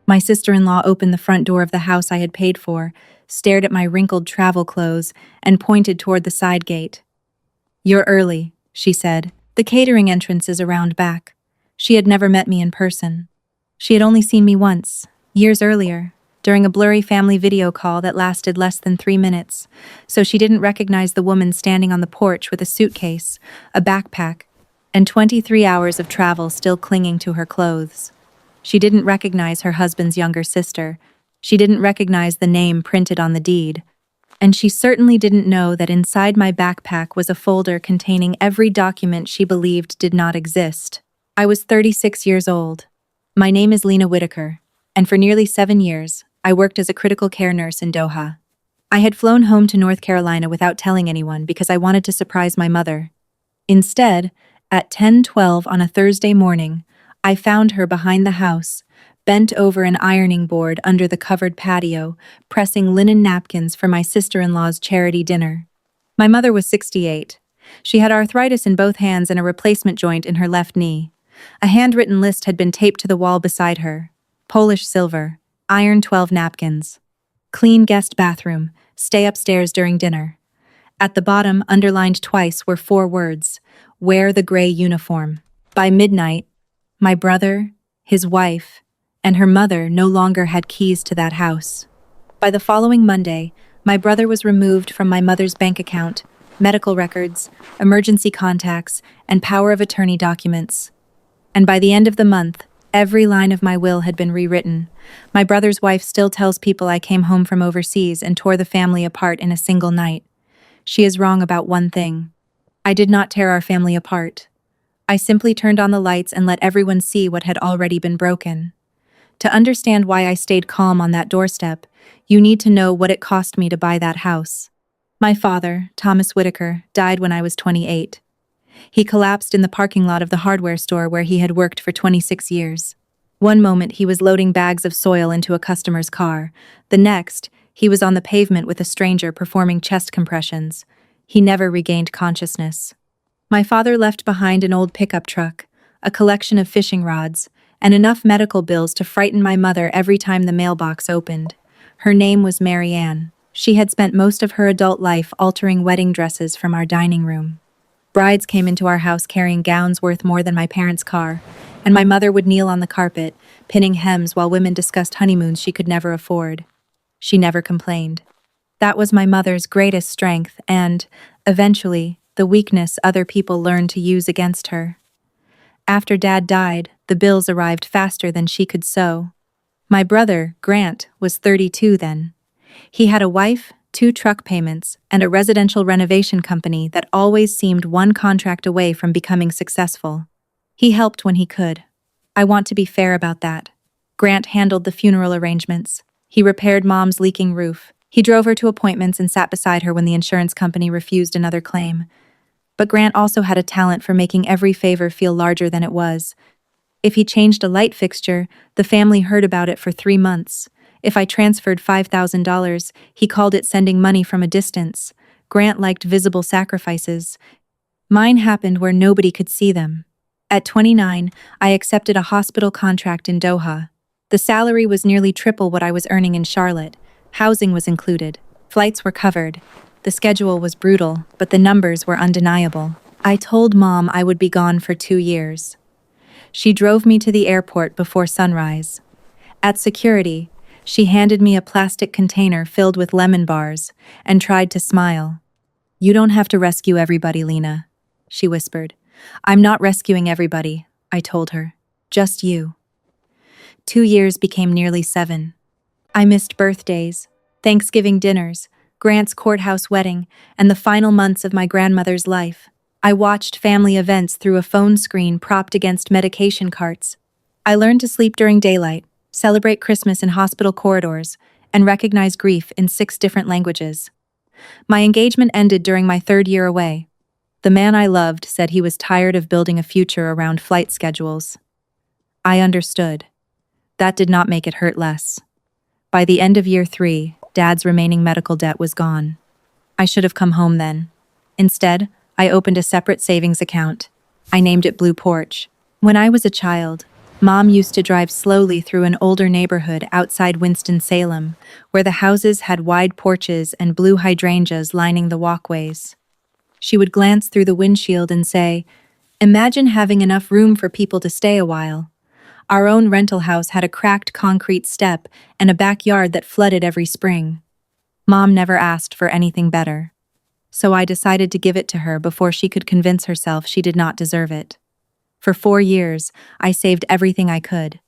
My sister-in-law opened the front door of the house I had paid for, stared at my wrinkled travel clothes, and pointed toward the side gate. "You're early," she said. "The catering entrance is around back." She had never met me in person. She had only seen me once, years earlier, during a blurry family video call that lasted less than 3 minutes, so she didn't recognize the woman standing on the porch with a suitcase, a backpack, and 23 hours of travel still clinging to her clothes. She didn't recognize her husband's younger sister. She didn't recognize the name printed on the deed. And she certainly didn't know that inside my backpack was a folder containing every document she believed did not exist. I was 36 years old. My name is Lena Whitaker, and for nearly 7 years, I worked as a critical care nurse in Doha. I had flown home to North Carolina without telling anyone because I wanted to surprise my mother. Instead, at 10:12 on a Thursday morning, I found her behind the house, bent over an ironing board under the covered patio, pressing linen napkins for my sister-in-law's charity dinner. My mother was 68. She had arthritis in both hands and a replacement joint in her left knee. A handwritten list had been taped to the wall beside her. Polish silver, iron 12 napkins. Clean guest bathroom, stay upstairs during dinner. At the bottom, underlined twice, were 4 words: wear the gray uniform. By midnight, my brother, his wife, and her mother no longer had keys to that house. By the following Monday, my brother was removed from my mother's bank account, medical records, emergency contacts, and power of attorney documents. And by the end of the month, every line of my will had been rewritten. My brother's wife still tells people I came home from overseas and tore the family apart in a single night. She is wrong about one thing. I did not tear our family apart. I simply turned on the lights and let everyone see what had already been broken. To understand why I stayed calm on that doorstep, you need to know what it cost me to buy that house. My father, Thomas Whitaker, died when I was 28. He collapsed in the parking lot of the hardware store where he had worked for 26 years. One moment he was loading bags of soil into a customer's car. The next, he was on the pavement with a stranger performing chest compressions. He never regained consciousness. My father left behind an old pickup truck, a collection of fishing rods, and enough medical bills to frighten my mother every time the mailbox opened. Her name was Mary Ann. She had spent most of her adult life altering wedding dresses from our dining room. Brides came into our house carrying gowns worth more than my parents' car, and my mother would kneel on the carpet, pinning hems while women discussed honeymoons she could never afford. She never complained. That was my mother's greatest strength and, eventually, the weakness other people learned to use against her. After Dad died, the bills arrived faster than she could sew. My brother, Grant, was 32 then. He had a wife, 2 truck payments, and a residential renovation company that always seemed one contract away from becoming successful. He helped when he could. I want to be fair about that. Grant handled the funeral arrangements. He repaired Mom's leaking roof. He drove her to appointments and sat beside her when the insurance company refused another claim. But Grant also had a talent for making every favor feel larger than it was. If he changed a light fixture, the family heard about it for 3 months. If I transferred $5,000, he called it sending money from a distance. Grant liked visible sacrifices. Mine happened where nobody could see them. At 29, I accepted a hospital contract in Doha. The salary was nearly triple what I was earning in Charlotte. Housing was included. Flights were covered. The schedule was brutal, but the numbers were undeniable. I told Mom I would be gone for 2 years. She drove me to the airport before sunrise. At security, she handed me a plastic container filled with lemon bars and tried to smile. "You don't have to rescue everybody, Lena," she whispered. "I'm not rescuing everybody," I told her. "Just you." 2 years became nearly 7. I missed birthdays, Thanksgiving dinners, Grant's courthouse wedding, and the final months of my grandmother's life. I watched family events through a phone screen propped against medication carts. I learned to sleep during daylight, celebrate Christmas in hospital corridors, and recognize grief in 6 different languages. My engagement ended during my 3rd year away. The man I loved said he was tired of building a future around flight schedules. I understood. That did not make it hurt less. By the end of year 3, Dad's remaining medical debt was gone. I should have come home then. Instead, I opened a separate savings account. I named it Blue Porch. When I was a child, Mom used to drive slowly through an older neighborhood outside Winston-Salem, where the houses had wide porches and blue hydrangeas lining the walkways. She would glance through the windshield and say, "Imagine having enough room for people to stay a while." Our own rental house had a cracked concrete step and a backyard that flooded every spring. Mom never asked for anything better, so I decided to give it to her before she could convince herself she did not deserve it. For 4 years, I saved everything I could.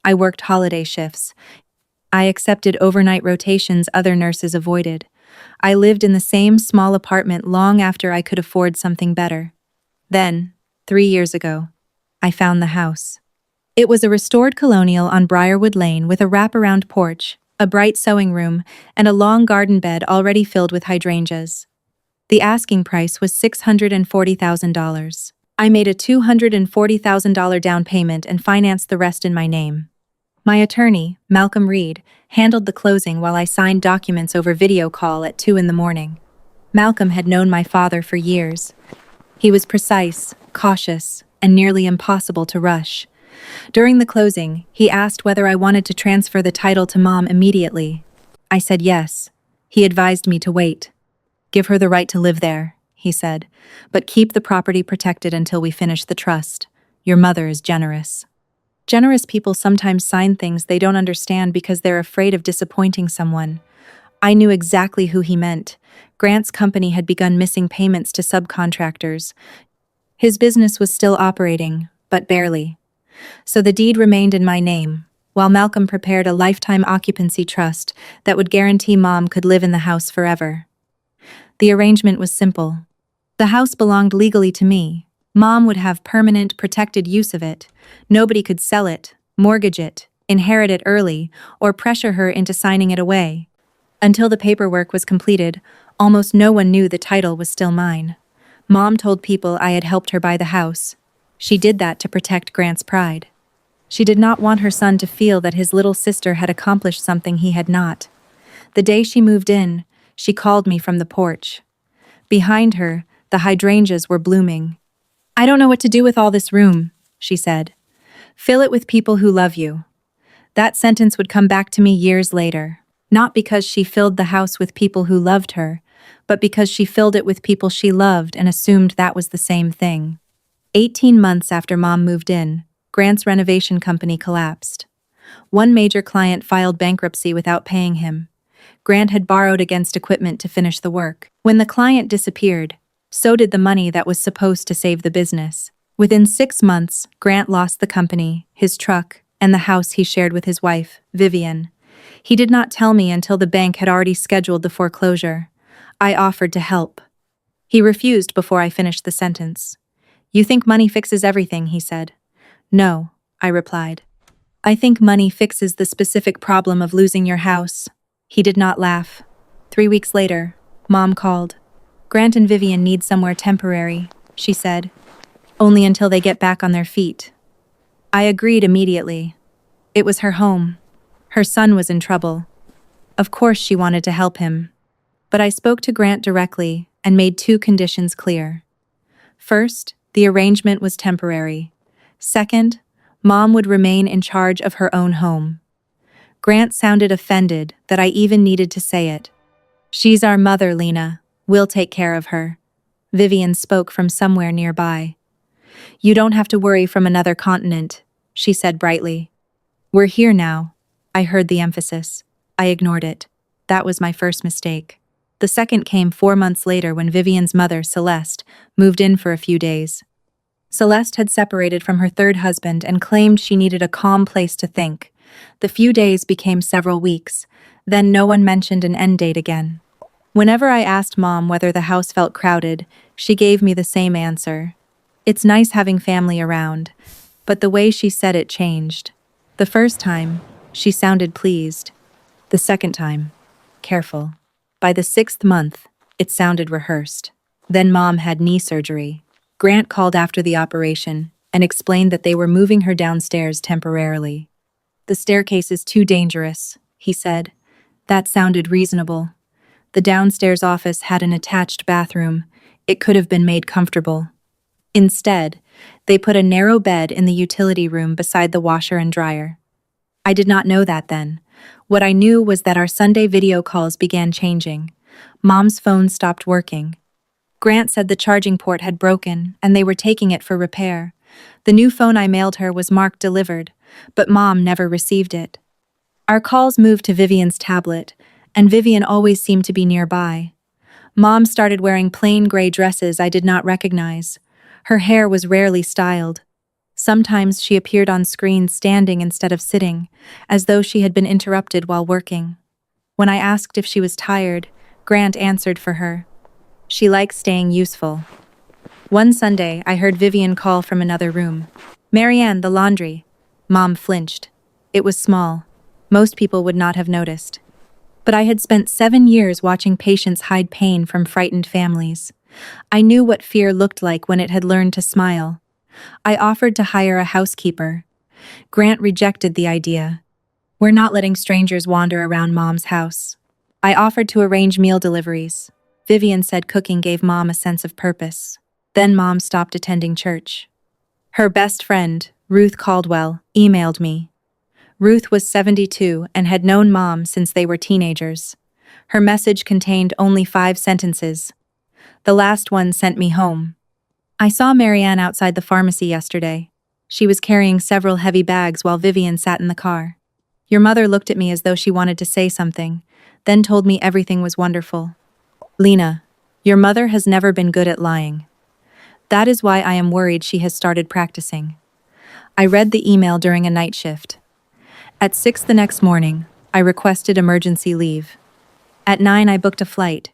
I worked holiday shifts. I accepted overnight rotations other nurses avoided. I lived in the same small apartment long after I could afford something better. Then, 3 years ago, I found the house. It was a restored colonial on Briarwood Lane with a wraparound porch, a bright sewing room, and a long garden bed already filled with hydrangeas. The asking price was $640,000. I made a $240,000 down payment and financed the rest in my name. My attorney, Malcolm Reed, handled the closing while I signed documents over video call at 2 in the morning. Malcolm had known my father for years. He was precise, cautious, and nearly impossible to rush. During the closing, he asked whether I wanted to transfer the title to Mom immediately. I said yes. He advised me to wait. "Give her the right to live there," he said, "but keep the property protected until we finish the trust. Your mother is generous." Generous people sometimes sign things they don't understand because they're afraid of disappointing someone. I knew exactly who he meant. Grant's company had begun missing payments to subcontractors. His business was still operating, but barely. So the deed remained in my name, while Malcolm prepared a lifetime occupancy trust that would guarantee Mom could live in the house forever. The arrangement was simple. The house belonged legally to me. Mom would have permanent, protected use of it. Nobody could sell it, mortgage it, inherit it early, or pressure her into signing it away. Until the paperwork was completed, almost no one knew the title was still mine. Mom told people I had helped her buy the house. She did that to protect Grant's pride. She did not want her son to feel that his little sister had accomplished something he had not. The day she moved in, she called me from the porch. Behind her, the hydrangeas were blooming. "I don't know what to do with all this room," she said. "Fill it with people who love you." That sentence would come back to me years later, not because she filled the house with people who loved her, but because she filled it with people she loved and assumed that was the same thing. 18 months after Mom moved in, Grant's renovation company collapsed. One major client filed bankruptcy without paying him. Grant had borrowed against equipment to finish the work. When the client disappeared, so did the money that was supposed to save the business. Within 6 months, Grant lost the company, his truck, and the house he shared with his wife, Vivian. He did not tell me until the bank had already scheduled the foreclosure. I offered to help. He refused before I finished the sentence. "You think money fixes everything," he said. "No," I replied. "I think money fixes the specific problem of losing your house." He did not laugh. 3 weeks later, Mom called. "Grant and Vivian need somewhere temporary," she said. "Only until they get back on their feet." I agreed immediately. It was her home. Her son was in trouble. Of course she wanted to help him. But I spoke to Grant directly and made 2 conditions clear. First, the arrangement was temporary. Second, Mom would remain in charge of her own home. Grant sounded offended that I even needed to say it. "She's our mother, Lena. We'll take care of her." Vivian spoke from somewhere nearby. "You don't have to worry from another continent," she said brightly. "We're here now." I heard the emphasis. I ignored it. That was my first mistake. The second came 4 months later when Vivian's mother, Celeste, moved in for a few days. Celeste had separated from her third husband and claimed she needed a calm place to think. The few days became several weeks. Then no one mentioned an end date again. Whenever I asked Mom whether the house felt crowded, she gave me the same answer. "It's nice having family around," but the way she said it changed. The first time, she sounded pleased. The second time, careful. By the 6th month, it sounded rehearsed. Then Mom had knee surgery. Grant called after the operation and explained that they were moving her downstairs temporarily. "The staircase is too dangerous," he said. That sounded reasonable. The downstairs office had an attached bathroom. It could have been made comfortable. Instead, They put a narrow bed in the utility room beside the washer and dryer. I did not know that then. What I knew was that our Sunday video calls began changing. Mom's phone stopped working. Grant said the charging port had broken, and they were taking it for repair. The new phone I mailed her was marked delivered, but Mom never received it. Our calls moved to Vivian's tablet, and Vivian always seemed to be nearby. Mom started wearing plain gray dresses I did not recognize. Her hair was rarely styled. Sometimes she appeared on screen standing instead of sitting, as though she had been interrupted while working. When I asked if she was tired, Grant answered for her. She likes staying useful. One Sunday, I heard Vivian call from another room. "Marianne, the laundry." Mom flinched. It was small. Most people would not have noticed. But I had spent 7 years watching patients hide pain from frightened families. I knew what fear looked like when it had learned to smile. I offered to hire a housekeeper. Grant rejected the idea. "We're not letting strangers wander around Mom's house." I offered to arrange meal deliveries. Vivian said cooking gave Mom a sense of purpose. Then Mom stopped attending church. Her best friend, Ruth Caldwell, emailed me. Ruth was 72 and had known Mom since they were teenagers. Her message contained only 5 sentences. The last one sent me home. "I saw Marianne outside the pharmacy yesterday. She was carrying several heavy bags while Vivian sat in the car. Your mother looked at me as though she wanted to say something, then told me everything was wonderful. Lena, your mother has never been good at lying. That is why I am worried she has started practicing." I read the email during a night shift. At 6 the next morning, I requested emergency leave. At 9, I booked a flight.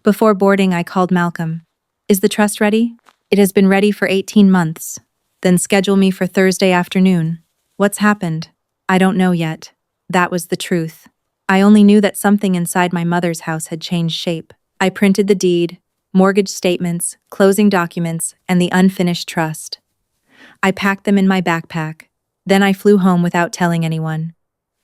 Before boarding, I called Malcolm. "Is the trust ready?" "It has been ready for 18 months. Then schedule me for Thursday afternoon." "What's happened?" "I don't know yet." That was the truth. I only knew that something inside my mother's house had changed shape. I printed the deed, mortgage statements, closing documents, and the unfinished trust. I packed them in my backpack. Then I flew home without telling anyone.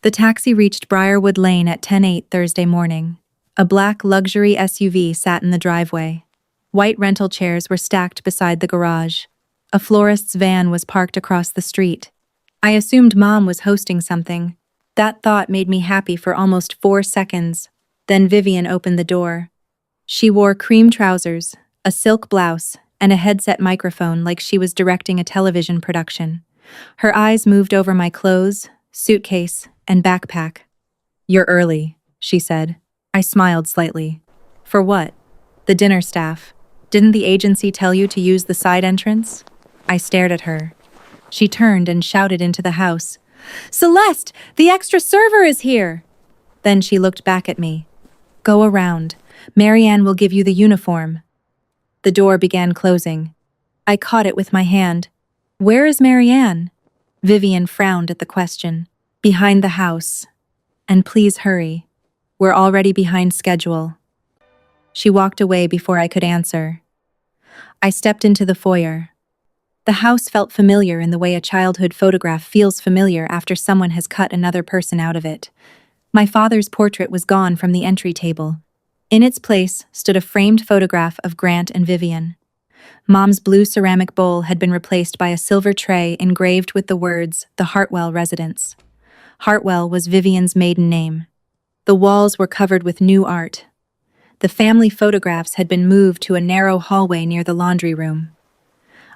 The taxi reached Briarwood Lane at 10:08 Thursday morning. A black luxury SUV sat in the driveway. White rental chairs were stacked beside the garage. A florist's van was parked across the street. I assumed Mom was hosting something. That thought made me happy for almost 4 seconds. Then Vivian opened the door. She wore cream trousers, a silk blouse, and a headset microphone like she was directing a television production. Her eyes moved over my clothes, suitcase, and backpack. "You're early," she said. I smiled slightly. "For what?" "The dinner staff. Didn't the agency tell you to use the side entrance?" I stared at her. She turned and shouted into the house, "Celeste, the extra server is here!" Then she looked back at me. "Go around. Marianne will give you the uniform." The door began closing. I caught it with my hand. "Where is Marianne?" Vivian frowned at the question. "Behind the house. And please hurry. We're already behind schedule." She walked away before I could answer. I stepped into the foyer. The house felt familiar in the way a childhood photograph feels familiar after someone has cut another person out of it. My father's portrait was gone from the entry table. In its place stood a framed photograph of Grant and Vivian. Mom's blue ceramic bowl had been replaced by a silver tray engraved with the words, "The Hartwell Residence." Hartwell was Vivian's maiden name. The walls were covered with new art. The family photographs had been moved to a narrow hallway near the laundry room.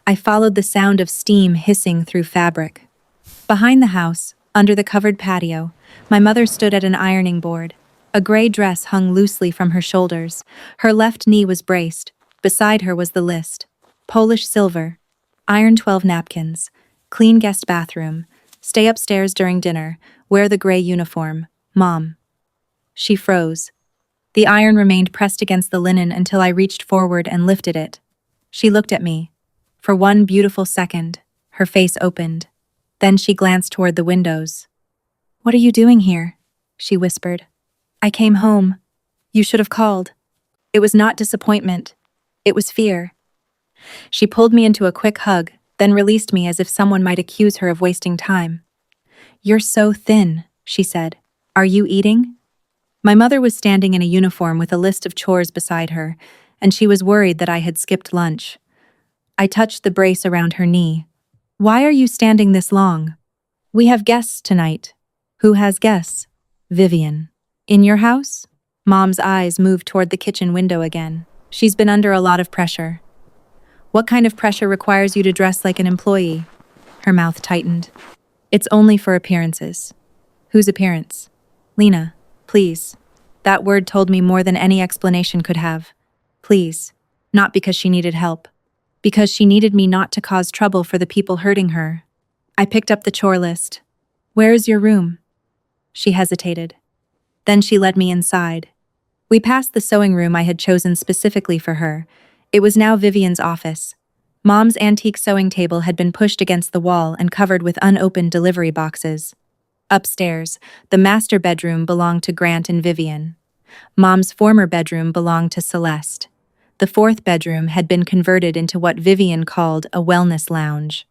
I followed the sound of steam hissing through fabric. Behind the house, under the covered patio, my mother stood at an ironing board. A gray dress hung loosely from her shoulders. Her left knee was braced. Beside her was the list. Polish silver. Iron 12 napkins. Clean guest bathroom. Stay upstairs during dinner. Wear the gray uniform. Mom. She froze. The iron remained pressed against the linen until I reached forward and lifted it. She looked at me. For one beautiful second, her face opened. Then she glanced toward the windows. "What are you doing here?" she whispered. "I came home. You should have called." It was not disappointment. It was fear. She pulled me into a quick hug, then released me as if someone might accuse her of wasting time. "You're so thin," she said. "Are you eating?" My mother was standing in a uniform with a list of chores beside her, and she was worried that I had skipped lunch. I touched the brace around her knee. Why are you standing this long? We have guests tonight. Who has guests? Vivian. In your house? Mom's eyes moved toward the kitchen window again. She's been under a lot of pressure. What kind of pressure requires you to dress like an employee? Her mouth tightened. It's only for appearances. Whose appearance? Lena, please. That word told me more than any explanation could have. Please. Not because she needed help. Because she needed me not to cause trouble for the people hurting her. I picked up the chore list. Where is your room? She hesitated. Then she led me inside. We passed the sewing room I had chosen specifically for her. It was now Vivian's office. Mom's antique sewing table had been pushed against the wall and covered with unopened delivery boxes. Upstairs, the master bedroom belonged to Grant and Vivian. Mom's former bedroom belonged to Celeste. The fourth bedroom had been converted into what Vivian called a wellness lounge.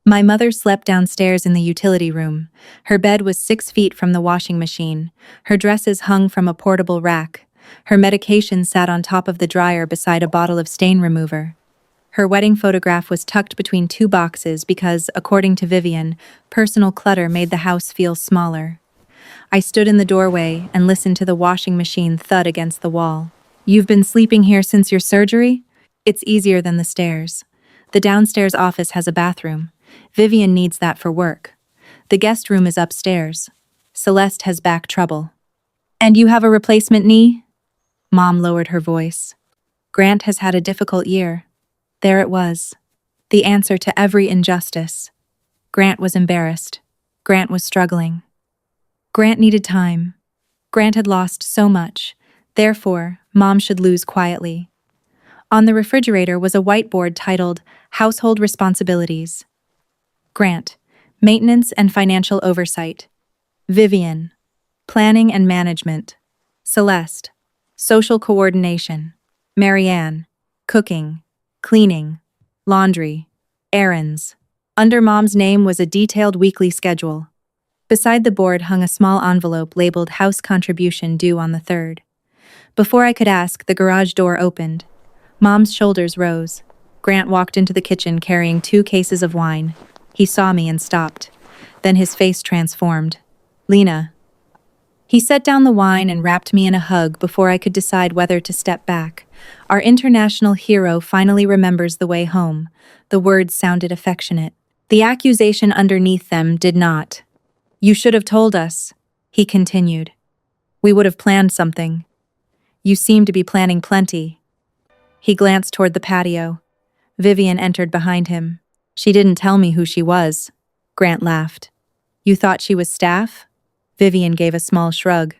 My mother slept downstairs in the utility room. Her bed was 6 feet from the washing machine. Her dresses hung from a portable rack. Her medication sat on top of the dryer beside a bottle of stain remover. Her wedding photograph was tucked between 2 boxes because, according to Vivian, personal clutter made the house feel smaller. I stood in the doorway and listened to the washing machine thud against the wall. You've been sleeping here since your surgery? It's easier than the stairs. The downstairs office has a bathroom. Vivian needs that for work. The guest room is upstairs. Celeste has back trouble. And you have a replacement knee? Mom lowered her voice. Grant has had a difficult year. There it was. The answer to every injustice. Grant was embarrassed. Grant was struggling. Grant needed time. Grant had lost so much. Therefore, Mom should lose quietly. On the refrigerator was a whiteboard titled Household Responsibilities. Grant, Maintenance and Financial Oversight. Vivian, Planning and Management. Celeste, Social Coordination. Marianne, Cooking, Cleaning, Laundry, Errands. Under Mom's name was a detailed weekly schedule. Beside the board hung a small envelope labeled House Contribution due on the 3rd. Before I could ask, the garage door opened. Mom's shoulders rose. Grant walked into the kitchen carrying 2 cases of wine. He saw me and stopped. Then his face transformed. Lena. He set down the wine and wrapped me in a hug before I could decide whether to step back. Our international hero finally remembers the way home. The words sounded affectionate. The accusation underneath them did not. You should have told us, he continued. We would have planned something. You seem to be planning plenty. He glanced toward the patio. Vivian entered behind him. She didn't tell me who she was. Grant laughed. You thought she was staff? Vivian gave a small shrug.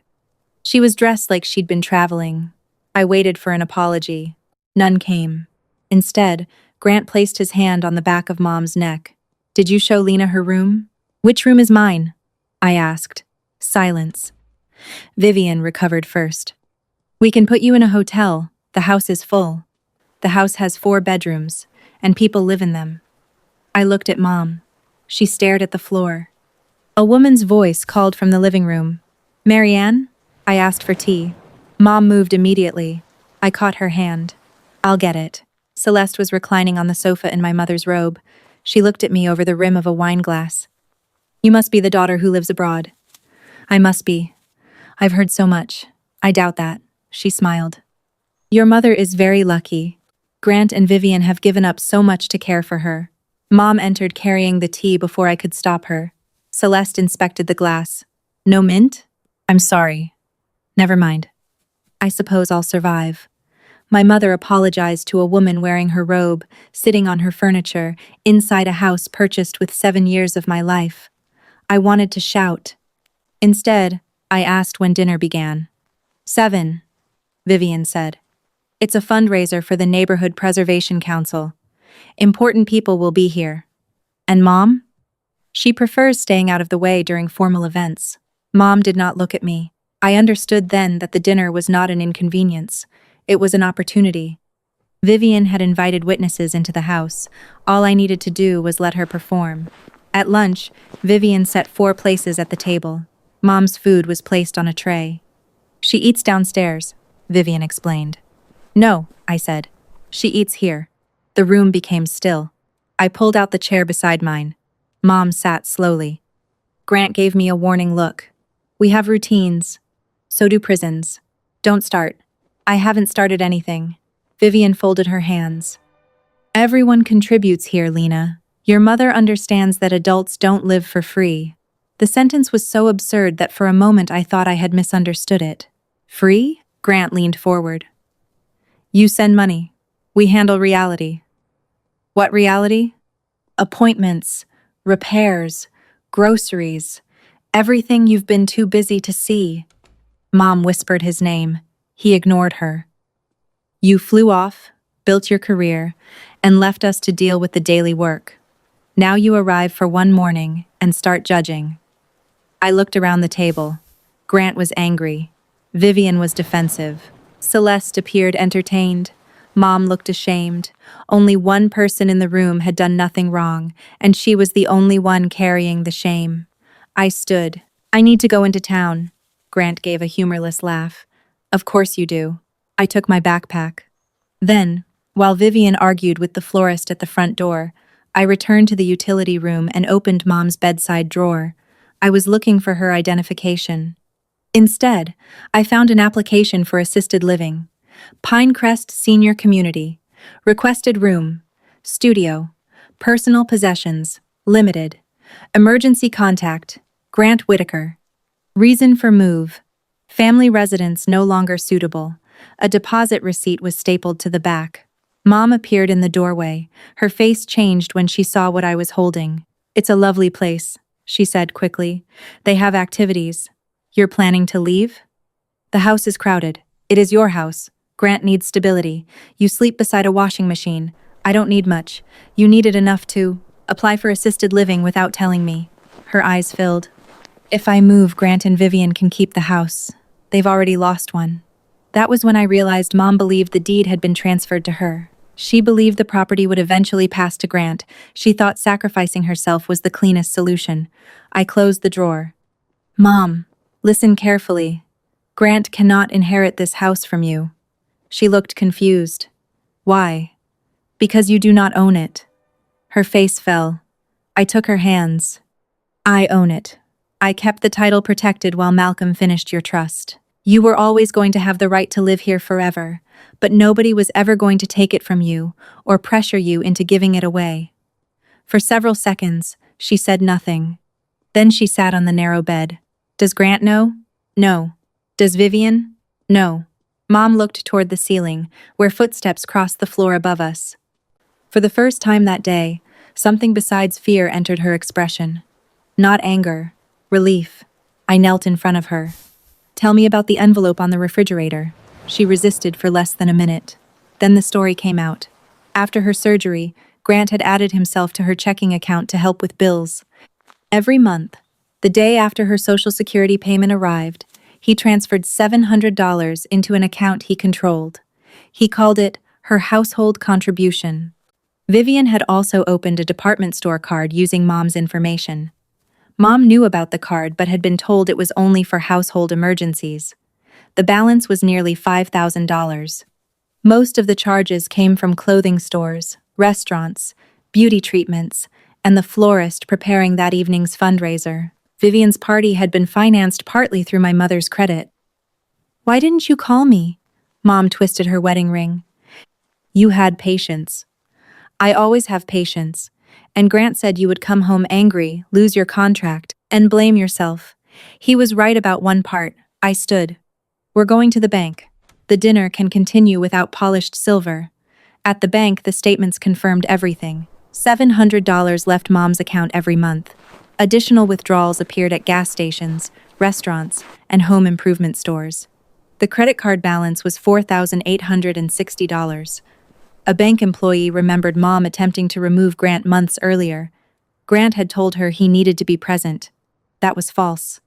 She was dressed like she'd been traveling. I waited for an apology. None came. Instead, Grant placed his hand on the back of Mom's neck. Did you show Lena her room? Which room is mine? I asked. Silence. Vivian recovered first. We can put you in a hotel. The house is full. The house has 4 bedrooms, and people live in them. I looked at Mom. She stared at the floor. A woman's voice called from the living room. Marianne? I asked for tea. Mom moved immediately. I caught her hand. I'll get it. Celeste was reclining on the sofa in my mother's robe. She looked at me over the rim of a wine glass. You must be the daughter who lives abroad. I must be. I've heard so much. I doubt that. She smiled. Your mother is very lucky. Grant and Vivian have given up so much to care for her. Mom entered carrying the tea before I could stop her. Celeste inspected the glass. No mint? I'm sorry. Never mind. I suppose I'll survive. My mother apologized to a woman wearing her robe, sitting on her furniture, inside a house purchased with 7 years of my life. I wanted to shout. Instead, I asked when dinner began. 7, Vivian said. It's a fundraiser for the Neighborhood Preservation Council. Important people will be here. And Mom? She prefers staying out of the way during formal events. Mom did not look at me. I understood then that the dinner was not an inconvenience. It was an opportunity. Vivian had invited witnesses into the house. All I needed to do was let her perform. At lunch, Vivian set 4 places at the table. Mom's food was placed on a tray. She eats downstairs, Vivian explained. No, I said. She eats here. The room became still. I pulled out the chair beside mine. Mom sat slowly. Grant gave me a warning look. We have routines. So do prisons. Don't start. I haven't started anything. Vivian folded her hands. Everyone contributes here, Lena. Your mother understands that adults don't live for free. The sentence was so absurd that for a moment I thought I had misunderstood it. Free? Grant leaned forward. You send money. We handle reality. What reality? Appointments, repairs, groceries, everything you've been too busy to see. Mom whispered his name. He ignored her. You flew off, built your career, and left us to deal with the daily work. Now you arrive for one morning and start judging. I looked around the table. Grant was angry. Vivian was defensive. Celeste appeared entertained. Mom looked ashamed. Only one person in the room had done nothing wrong, and she was the only one carrying the shame. I stood. I need to go into town. Grant gave a humorless laugh. Of course you do. I took my backpack. Then, while Vivian argued with the florist at the front door, I returned to the utility room and opened Mom's bedside drawer. I was looking for her identification. Instead, I found an application for assisted living. Pinecrest Senior Community. Requested room. Studio. Personal possessions. Limited. Emergency contact. Grant Whitaker. Reason for move. Family residence no longer suitable. A deposit receipt was stapled to the back. Mom appeared in the doorway. Her face changed when she saw what I was holding. It's a lovely place, she said quickly. They have activities. You're planning to leave? The house is crowded. It is your house. Grant needs stability. You sleep beside a washing machine. I don't need much. You needed enough to apply for assisted living without telling me. Her eyes filled. If I move, Grant and Vivian can keep the house. They've already lost one. That was when I realized Mom believed the deed had been transferred to her. She believed the property would eventually pass to Grant. She thought sacrificing herself was the cleanest solution. I closed the drawer. Mom, listen carefully. Grant cannot inherit this house from you. She looked confused. Why? Because you do not own it. Her face fell. I took her hands. I own it. I kept the title protected while Malcolm finished your trust. You were always going to have the right to live here forever, but nobody was ever going to take it from you or pressure you into giving it away. For several seconds, she said nothing. Then she sat on the narrow bed. Does Grant know? No. Does Vivian? No. Mom looked toward the ceiling, where footsteps crossed the floor above us. For the first time that day, something besides fear entered her expression. Not anger, relief. I knelt in front of her. Tell me about the envelope on the refrigerator. She resisted for less than a minute. Then the story came out. After her surgery, Grant had added himself to her checking account to help with bills. Every month, the day after her Social Security payment arrived, he transferred $700 into an account he controlled. He called it her household contribution. Vivian had also opened a department store card using Mom's information. Mom knew about the card but had been told it was only for household emergencies. The balance was nearly $5,000. Most of the charges came from clothing stores, restaurants, beauty treatments, and the florist preparing that evening's fundraiser. Vivian's party had been financed partly through my mother's credit. Why didn't you call me? Mom twisted her wedding ring. You had patience. I always have patience. And Grant said you would come home angry, lose your contract, and blame yourself. He was right about one part. I stood. We're going to the bank. The dinner can continue without polished silver. At the bank, the statements confirmed everything. $700 left Mom's account every month. Additional withdrawals appeared at gas stations, restaurants, and home improvement stores. The credit card balance was $4,860. A bank employee remembered Mom attempting to remove Grant months earlier. Grant had told her he needed to be present. That was false.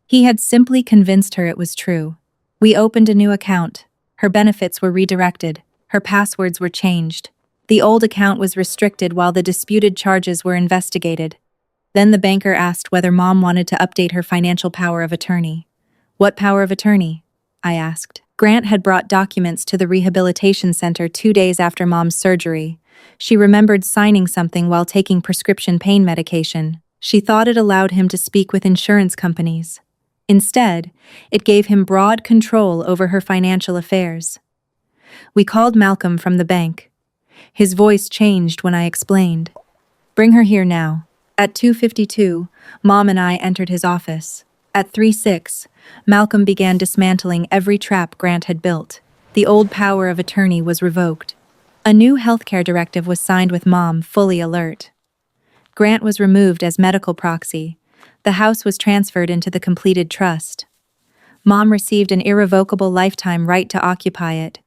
He had simply convinced her it was true. We opened a new account. Her benefits were redirected. Her passwords were changed. The old account was restricted while the disputed charges were investigated. Then the banker asked whether Mom wanted to update her financial power of attorney. What power of attorney? I asked. Grant had brought documents to the rehabilitation center 2 days after Mom's surgery. She remembered signing something while taking prescription pain medication. She thought it allowed him to speak with insurance companies. Instead, it gave him broad control over her financial affairs. We called Malcolm from the bank. His voice changed when I explained. "Bring her here now." At 2:52, Mom and I entered his office. At 3:06, Malcolm began dismantling every trap Grant had built. The old power of attorney was revoked. A new healthcare directive was signed with Mom fully alert. Grant was removed as medical proxy. The house was transferred into the completed trust. Mom received an irrevocable lifetime right to occupy it.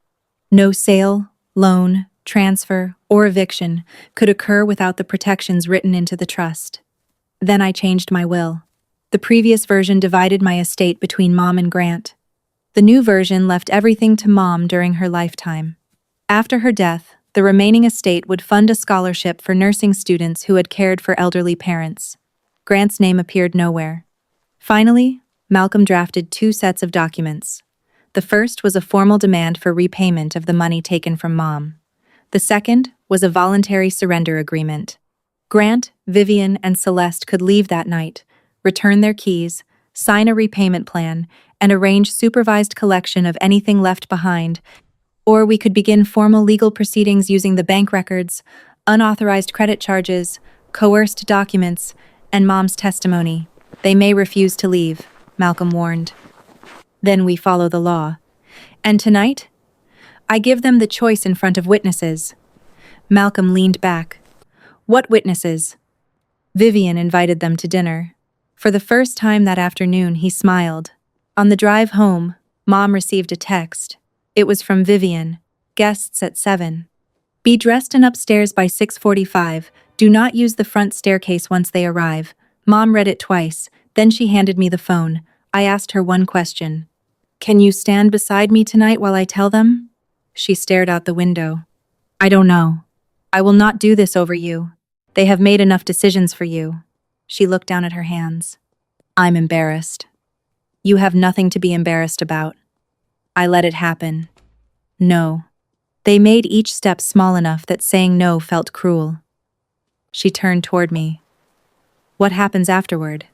No sale, loan, transfer, or eviction could occur without the protections written into the trust. Then I changed my will. The previous version divided my estate between Mom and Grant. The new version left everything to Mom during her lifetime. After her death, the remaining estate would fund a scholarship for nursing students who had cared for elderly parents. Grant's name appeared nowhere. Finally, Malcolm drafted 2 sets of documents. The first was a formal demand for repayment of the money taken from Mom. The second was a voluntary surrender agreement. Grant, Vivian, and Celeste could leave that night, return their keys, sign a repayment plan, and arrange supervised collection of anything left behind, or we could begin formal legal proceedings using the bank records, unauthorized credit charges, coerced documents, and Mom's testimony. "They may refuse to leave," Malcolm warned. "Then we follow the law. And tonight, I give them the choice in front of witnesses." Malcolm leaned back. "What witnesses?" Vivian invited them to dinner. For the first time that afternoon, he smiled. On the drive home, Mom received a text. It was from Vivian. "Guests at 7. Be dressed and upstairs by 6:45. Do not use the front staircase once they arrive." Mom read it twice, then she handed me the phone. I asked her one question. "Can you stand beside me tonight while I tell them?" She stared out the window. "I don't know. I will not do this over you. They have made enough decisions for you." She looked down at her hands. "I'm embarrassed." "You have nothing to be embarrassed about." I let it happen. "No." They made each step small enough that saying no felt cruel. She turned toward me. "What happens afterward?"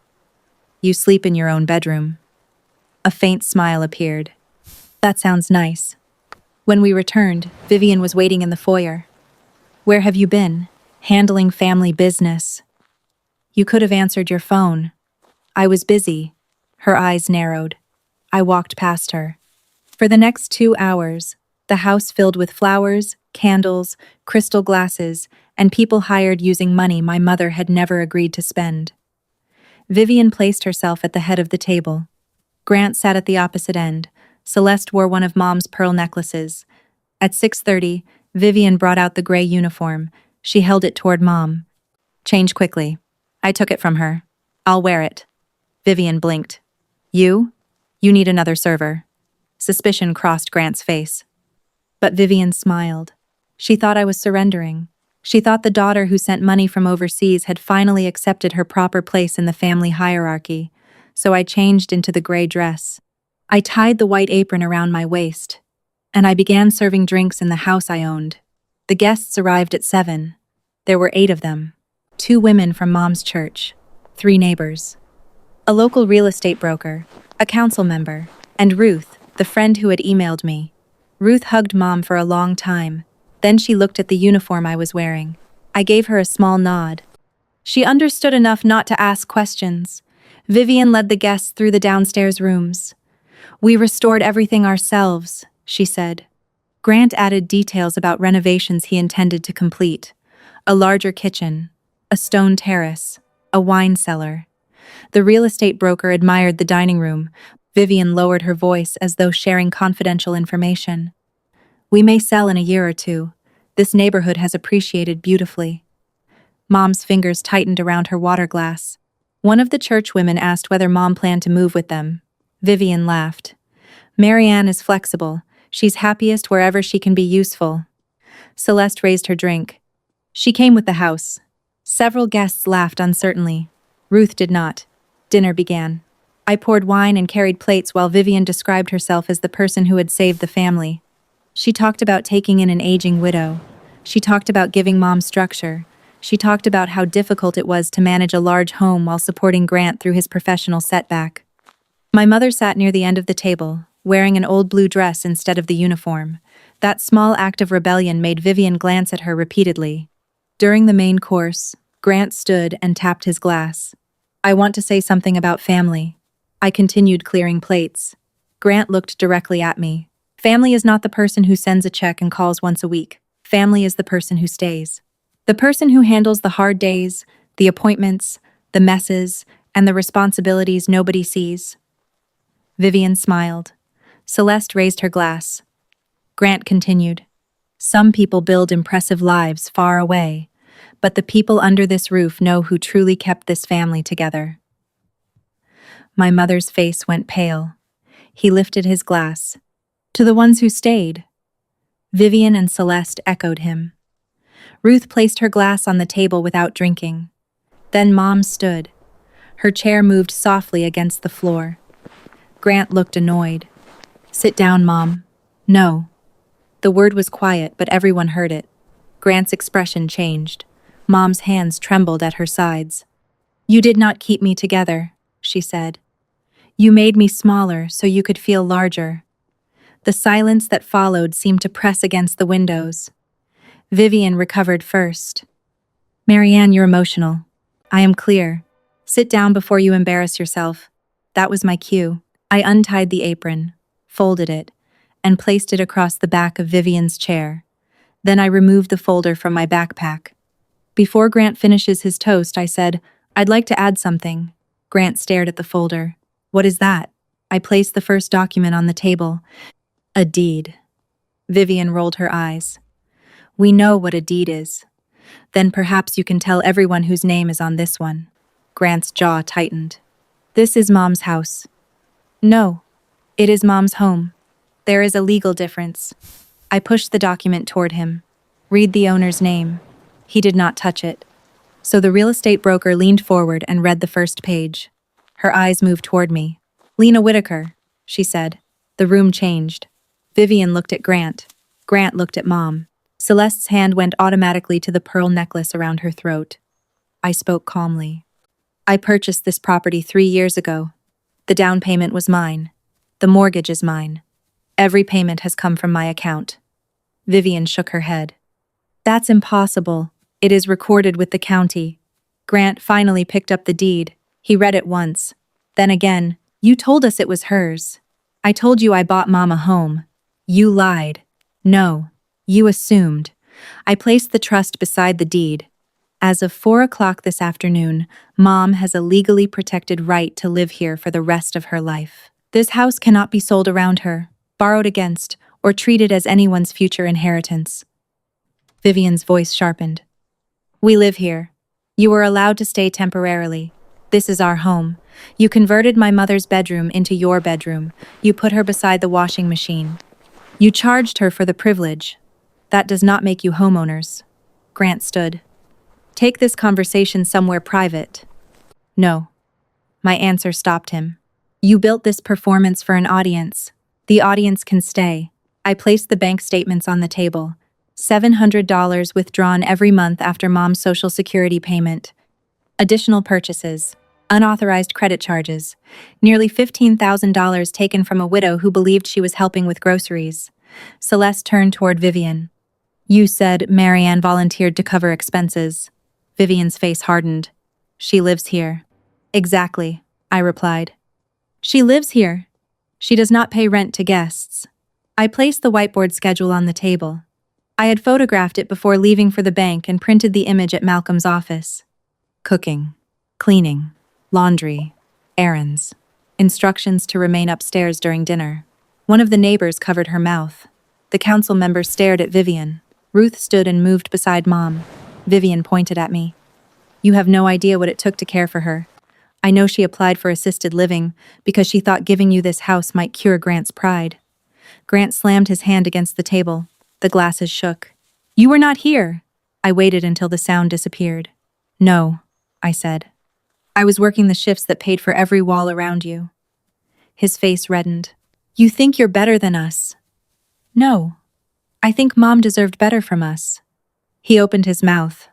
"You sleep in your own bedroom." A faint smile appeared. "That sounds nice." When we returned, Vivian was waiting in the foyer. "Where have you been?" "Handling family business." "You could have answered your phone." "I was busy." Her eyes narrowed. I walked past her. For the next 2 hours, the house filled with flowers, candles, crystal glasses, and people hired using money my mother had never agreed to spend. Vivian placed herself at the head of the table. Grant sat at the opposite end. Celeste wore one of Mom's pearl necklaces. At 6:30, Vivian brought out the gray uniform. She held it toward Mom. "Change quickly." I took it from her. "I'll wear it." Vivian blinked. "You? You need another server." Suspicion crossed Grant's face. But Vivian smiled. She thought I was surrendering. She thought the daughter who sent money from overseas had finally accepted her proper place in the family hierarchy, so I changed into the gray dress. I tied the white apron around my waist, and I began serving drinks in the house I owned. The guests arrived at 7. There were 8 of them. 2 women from Mom's church, 3 neighbors, a local real estate broker, a council member, and Ruth, the friend who had emailed me. Ruth hugged Mom for a long time. Then she looked at the uniform I was wearing. I gave her a small nod. She understood enough not to ask questions. Vivian led the guests through the downstairs rooms. "We restored everything ourselves," she said. Grant added details about renovations he intended to complete. A larger kitchen, a stone terrace, a wine cellar. The real estate broker admired the dining room. Vivian lowered her voice as though sharing confidential information. "We may sell in a year or 2. This neighborhood has appreciated beautifully." Mom's fingers tightened around her water glass. One of the church women asked whether Mom planned to move with them. Vivian laughed. "Marianne is flexible. She's happiest wherever she can be useful." Celeste raised her drink. "She came with the house." Several guests laughed uncertainly. Ruth did not. Dinner began. I poured wine and carried plates while Vivian described herself as the person who had saved the family. She talked about taking in an aging widow. She talked about giving Mom structure. She talked about how difficult it was to manage a large home while supporting Grant through his professional setback. My mother sat near the end of the table, wearing an old blue dress instead of the uniform. That small act of rebellion made Vivian glance at her repeatedly. During the main course, Grant stood and tapped his glass. I want to say something about family. I continued clearing plates. Grant looked directly at me. Family is not the person who sends a check and calls once a week. Family is the person who stays. The person who handles the hard days, the appointments, the messes, and the responsibilities nobody sees. Vivian smiled. Celeste raised her glass. Grant continued. Some people build impressive lives far away, but the people under this roof know who truly kept this family together. My mother's face went pale. He lifted his glass. To the ones who stayed. Vivian and Celeste echoed him. Ruth placed her glass on the table without drinking. Then Mom stood. Her chair moved softly against the floor. Grant looked annoyed. Sit down, Mom. No. The word was quiet, but everyone heard it. Grant's expression changed. Mom's hands trembled at her sides. You did not keep me together, she said. You made me smaller so you could feel larger. The silence that followed seemed to press against the windows. Vivian recovered first. Marianne, you're emotional. I am clear. Sit down before you embarrass yourself. That was my cue. I untied the apron, folded it, and placed it across the back of Vivian's chair. Then I removed the folder from my backpack. Before Grant finishes his toast, I said, I'd like to add something. Grant stared at the folder. What is that? I placed the first document on the table. A deed. Vivian rolled her eyes. We know what a deed is. Then perhaps you can tell everyone whose name is on this one. Grant's jaw tightened. This is Mom's house. No, it is Mom's home. There is a legal difference. I pushed the document toward him. Read the owner's name. He did not touch it. So the real estate broker leaned forward and read the first page. Her eyes moved toward me. Lena Whitaker, she said. The room changed. Vivian looked at Grant. Grant looked at Mom. Celeste's hand went automatically to the pearl necklace around her throat. I spoke calmly. I purchased this property 3 years ago. The down payment was mine. The mortgage is mine. Every payment has come from my account. Vivian shook her head. That's impossible. It is recorded with the county. Grant finally picked up the deed. He read it once. Then again, you told us it was hers. I told you I bought Mom a home. You lied. No, you assumed. I placed the trust beside the deed. As of 4 o'clock this afternoon, Mom has a legally protected right to live here for the rest of her life. This house cannot be sold around her, borrowed against, or treated as anyone's future inheritance. Vivian's voice sharpened. We live here. You were allowed to stay temporarily. This is our home. You converted my mother's bedroom into your bedroom. You put her beside the washing machine. You charged her for the privilege. That does not make you homeowners. Grant stood. Take this conversation somewhere private. No. My answer stopped him. You built this performance for an audience. The audience can stay. I placed the bank statements on the table. $700 withdrawn every month after Mom's Social Security payment. Additional purchases. Unauthorized credit charges. Nearly $15,000 taken from a widow who believed she was helping with groceries. Celeste turned toward Vivian. You said Marianne volunteered to cover expenses. Vivian's face hardened. She lives here. Exactly, I replied. She lives here. She does not pay rent to guests. I placed the whiteboard schedule on the table. I had photographed it before leaving for the bank and printed the image at Malcolm's office. Cooking, cleaning, laundry, errands, instructions to remain upstairs during dinner. One of the neighbors covered her mouth. The council member stared at Vivian. Ruth stood and moved beside Mom. Vivian pointed at me. You have no idea what it took to care for her. I know she applied for assisted living because she thought giving you this house might cure Grant's pride. Grant slammed his hand against the table. The glasses shook. You were not here. I waited until the sound disappeared. No, I said. I was working the shifts that paid for every wall around you. His face reddened. You think you're better than us. No. I think Mom deserved better from us. He opened his mouth.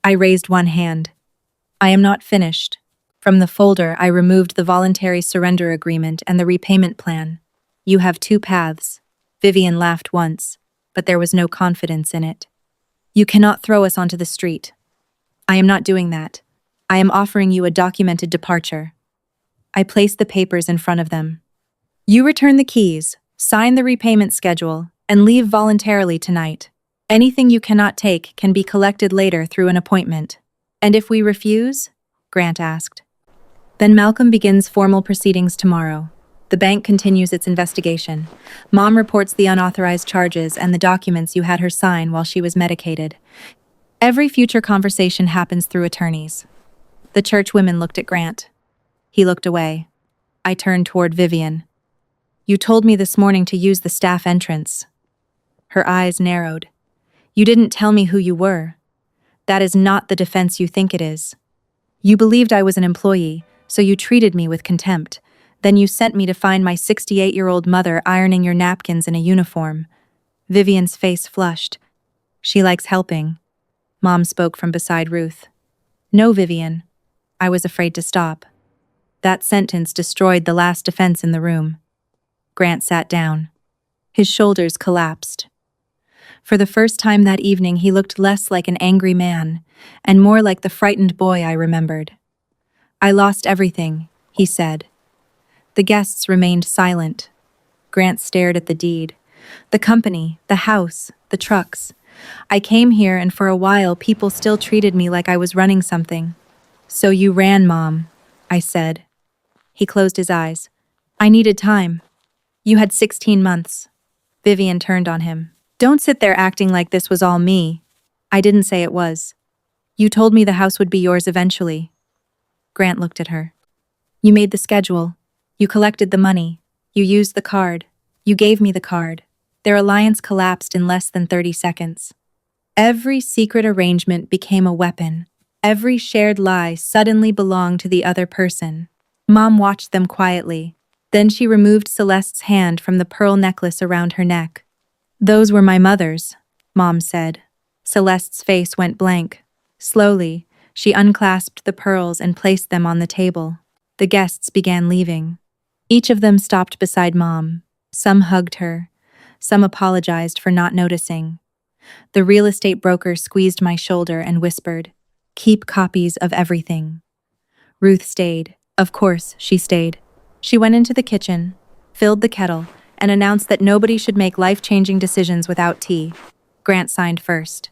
I raised one hand. I am not finished. From the folder, I removed the voluntary surrender agreement and the repayment plan. You have two paths. Vivian laughed once, but there was no confidence in it. You cannot throw us onto the street. I am not doing that. I am offering you a documented departure. I placed the papers in front of them. You return the keys, sign the repayment schedule, and leave voluntarily tonight. Anything you cannot take can be collected later through an appointment. And if we refuse? Grant asked. Then Malcolm begins formal proceedings tomorrow. The bank continues its investigation. Mom reports the unauthorized charges and the documents you had her sign while she was medicated. Every future conversation happens through attorneys. The church women looked at Grant. He looked away. I turned toward Vivian. You told me this morning to use the staff entrance. Her eyes narrowed. You didn't tell me who you were. That is not the defense you think it is. You believed I was an employee, so you treated me with contempt. Then you sent me to find my 68-year-old mother ironing your napkins in a uniform. Vivian's face flushed. She likes helping. Mom spoke from beside Ruth. No, Vivian. I was afraid to stop. That sentence destroyed the last defense in the room. Grant sat down. His shoulders collapsed. For the first time that evening, he looked less like an angry man and more like the frightened boy I remembered. I lost everything, he said. The guests remained silent. Grant stared at the deed. The company, the house, the trucks. I came here, and for a while people still treated me like I was running something. So you ran, Mom, I said. He closed his eyes. I needed time. You had 16 months. Vivian turned on him. Don't sit there acting like this was all me. I didn't say it was. You told me the house would be yours eventually. Grant looked at her. You made the schedule. You collected the money. You used the card. You gave me the card. Their alliance collapsed in less than 30 seconds. Every secret arrangement became a weapon. Every shared lie suddenly belonged to the other person. Mom watched them quietly. Then she removed Celeste's hand from the pearl necklace around her neck. Those were my mother's, Mom said. Celeste's face went blank. Slowly, she unclasped the pearls and placed them on the table. The guests began leaving. Each of them stopped beside Mom. Some hugged her. Some apologized for not noticing. The real estate broker squeezed my shoulder and whispered, "Keep copies of everything." Ruth stayed. Of course, she stayed. She went into the kitchen, filled the kettle, and announced that nobody should make life-changing decisions without tea. Grant signed first.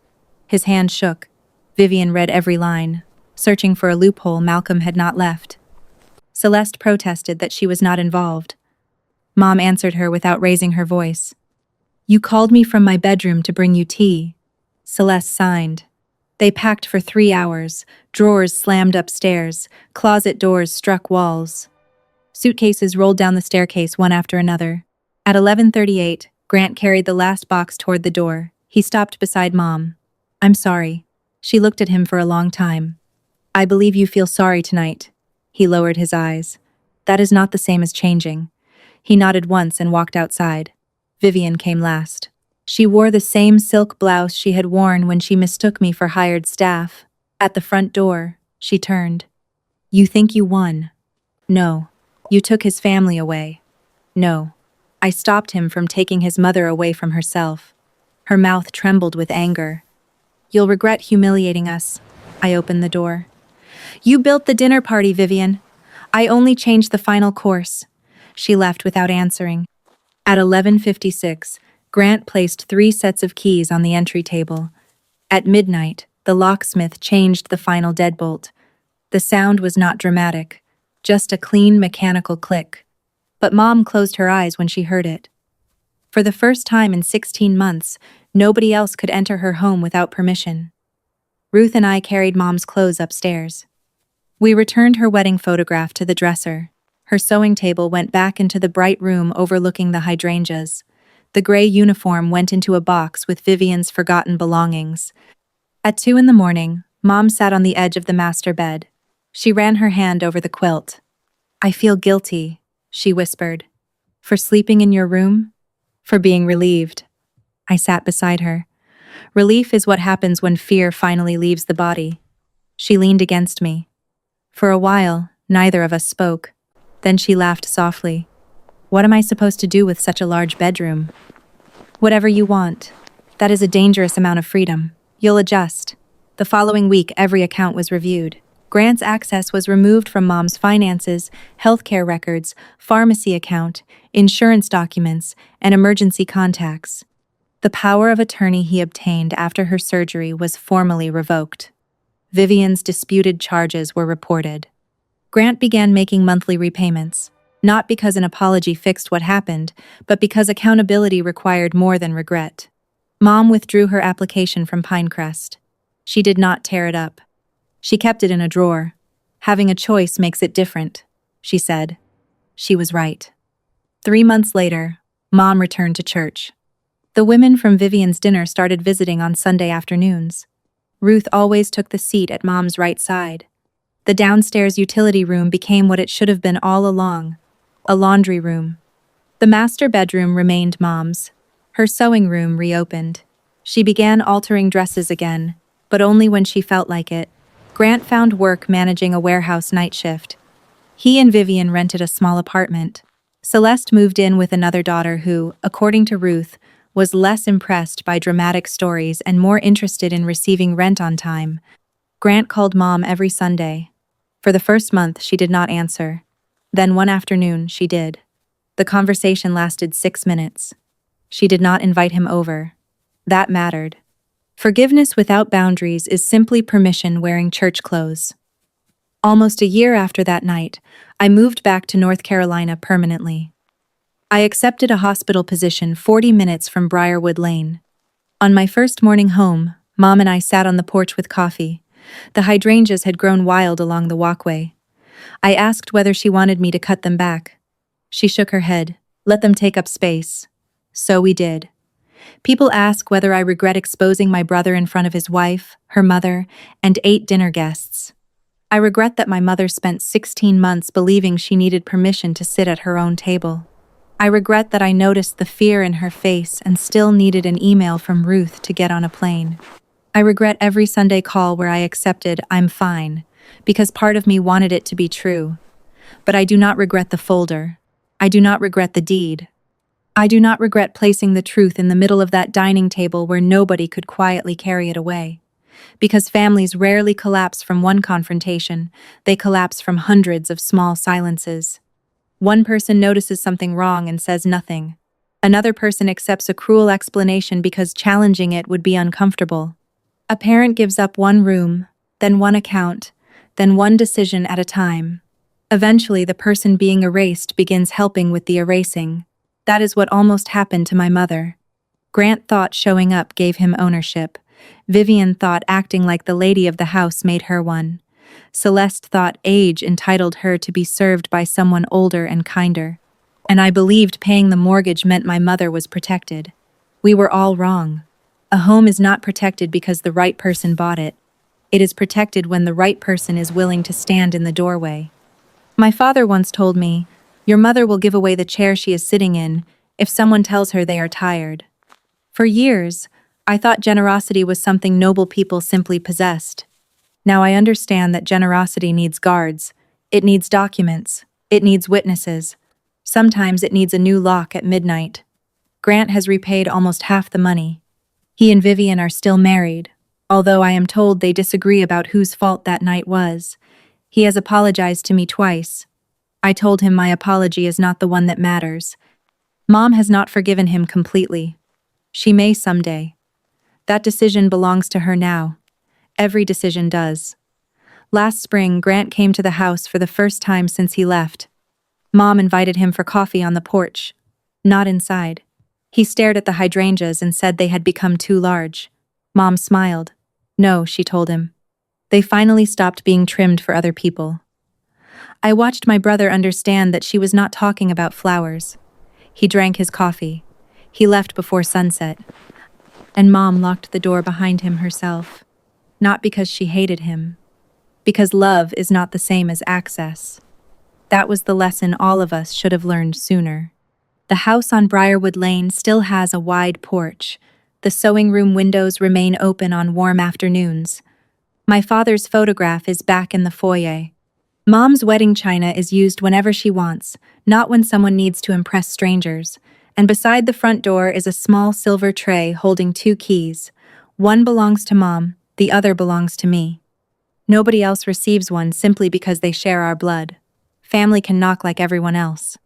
His hand shook. Vivian read every line, searching for a loophole Malcolm had not left. Celeste protested that she was not involved. Mom answered her without raising her voice. You called me from my bedroom to bring you tea. Celeste signed. They packed for 3 hours. Drawers slammed upstairs. Closet doors struck walls. Suitcases rolled down the staircase one after another. At 11:38, Grant carried the last box toward the door. He stopped beside Mom. I'm sorry. She looked at him for a long time. I believe you feel sorry tonight. He lowered his eyes. That is not the same as changing. He nodded once and walked outside. Vivian came last. She wore the same silk blouse she had worn when she mistook me for hired staff. At the front door, she turned. You think you won? No. You took his family away. No. I stopped him from taking his mother away from herself. Her mouth trembled with anger. You'll regret humiliating us. I opened the door. You built the dinner party, Vivian. I only changed the final course. She left without answering. At 11:56, Grant placed 3 sets of keys on the entry table. At midnight, the locksmith changed the final deadbolt. The sound was not dramatic, just a clean mechanical click. But Mom closed her eyes when she heard it. For the first time in 16 months, nobody else could enter her home without permission. Ruth and I carried Mom's clothes upstairs. We returned her wedding photograph to the dresser. Her sewing table went back into the bright room overlooking the hydrangeas. The gray uniform went into a box with Vivian's forgotten belongings. At 2 in the morning, Mom sat on the edge of the master bed. She ran her hand over the quilt. I feel guilty, she whispered. For sleeping in your room? For being relieved. I sat beside her. Relief is what happens when fear finally leaves the body. She leaned against me. For a while, neither of us spoke. Then she laughed softly. What am I supposed to do with such a large bedroom? Whatever you want. That is a dangerous amount of freedom. You'll adjust. The following week, every account was reviewed. Grant's access was removed from Mom's finances, healthcare records, pharmacy account, insurance documents, and emergency contacts. The power of attorney he obtained after her surgery was formally revoked. Vivian's disputed charges were reported. Grant began making monthly repayments, not because an apology fixed what happened, but because accountability required more than regret. Mom withdrew her application from Pinecrest. She did not tear it up. She kept it in a drawer. Having a choice makes it different, she said. She was right. 3 months later, Mom returned to church. The women from Vivian's dinner started visiting on Sunday afternoons. Ruth always took the seat at Mom's right side. The downstairs utility room became what it should have been all along, a laundry room. The master bedroom remained Mom's. Her sewing room reopened. She began altering dresses again, but only when she felt like it. Grant found work managing a warehouse night shift. He and Vivian rented a small apartment. Celeste moved in with another daughter who, according to Ruth, was less impressed by dramatic stories and more interested in receiving rent on time. Grant called Mom every Sunday. For the first month, she did not answer. Then one afternoon, she did. The conversation lasted 6 minutes. She did not invite him over. That mattered. Forgiveness without boundaries is simply permission wearing church clothes. Almost a year after that night, I moved back to North Carolina permanently. I accepted a hospital position 40 minutes from Briarwood Lane. On my first morning home, Mom and I sat on the porch with coffee. The hydrangeas had grown wild along the walkway. I asked whether she wanted me to cut them back. She shook her head. Let them take up space. So we did. People ask whether I regret exposing my brother in front of his wife, her mother, and 8 dinner guests. I regret that my mother spent 16 months believing she needed permission to sit at her own table. I regret that I noticed the fear in her face and still needed an email from Ruth to get on a plane. I regret every Sunday call where I accepted "I'm fine," because part of me wanted it to be true. But I do not regret the folder. I do not regret the deed. I do not regret placing the truth in the middle of that dining table where nobody could quietly carry it away. Because families rarely collapse from one confrontation, they collapse from hundreds of small silences. One person notices something wrong and says nothing. Another person accepts a cruel explanation because challenging it would be uncomfortable. A parent gives up one room, then one account, then one decision at a time. Eventually, the person being erased begins helping with the erasing. That is what almost happened to my mother. Grant thought showing up gave him ownership. Vivian thought acting like the lady of the house made her one. Celeste thought age entitled her to be served by someone older and kinder. And I believed paying the mortgage meant my mother was protected. We were all wrong. A home is not protected because the right person bought it. It is protected when the right person is willing to stand in the doorway. My father once told me, "Your mother will give away the chair she is sitting in if someone tells her they are tired." For years, I thought generosity was something noble people simply possessed. Now I understand that generosity needs guards, it needs documents, it needs witnesses. Sometimes it needs a new lock at midnight. Grant has repaid almost half the money. He and Vivian are still married, although I am told they disagree about whose fault that night was. He has apologized to me twice. I told him my apology is not the one that matters. Mom has not forgiven him completely. She may someday. That decision belongs to her now. Every decision does. Last spring, Grant came to the house for the first time since he left. Mom invited him for coffee on the porch, not inside. He stared at the hydrangeas and said they had become too large. Mom smiled. No, she told him. They finally stopped being trimmed for other people. I watched my brother understand that she was not talking about flowers. He drank his coffee. He left before sunset. And Mom locked the door behind him herself. Not because she hated him. Because love is not the same as access. That was the lesson all of us should have learned sooner. The house on Briarwood Lane still has a wide porch, The sewing room windows remain open on warm afternoons. My father's photograph is back in the foyer. Mom's wedding china is used whenever she wants, not when someone needs to impress strangers. And beside the front door is a small silver tray holding 2 keys. One belongs to Mom, the other belongs to me. Nobody else receives one simply because they share our blood. Family can knock like everyone else.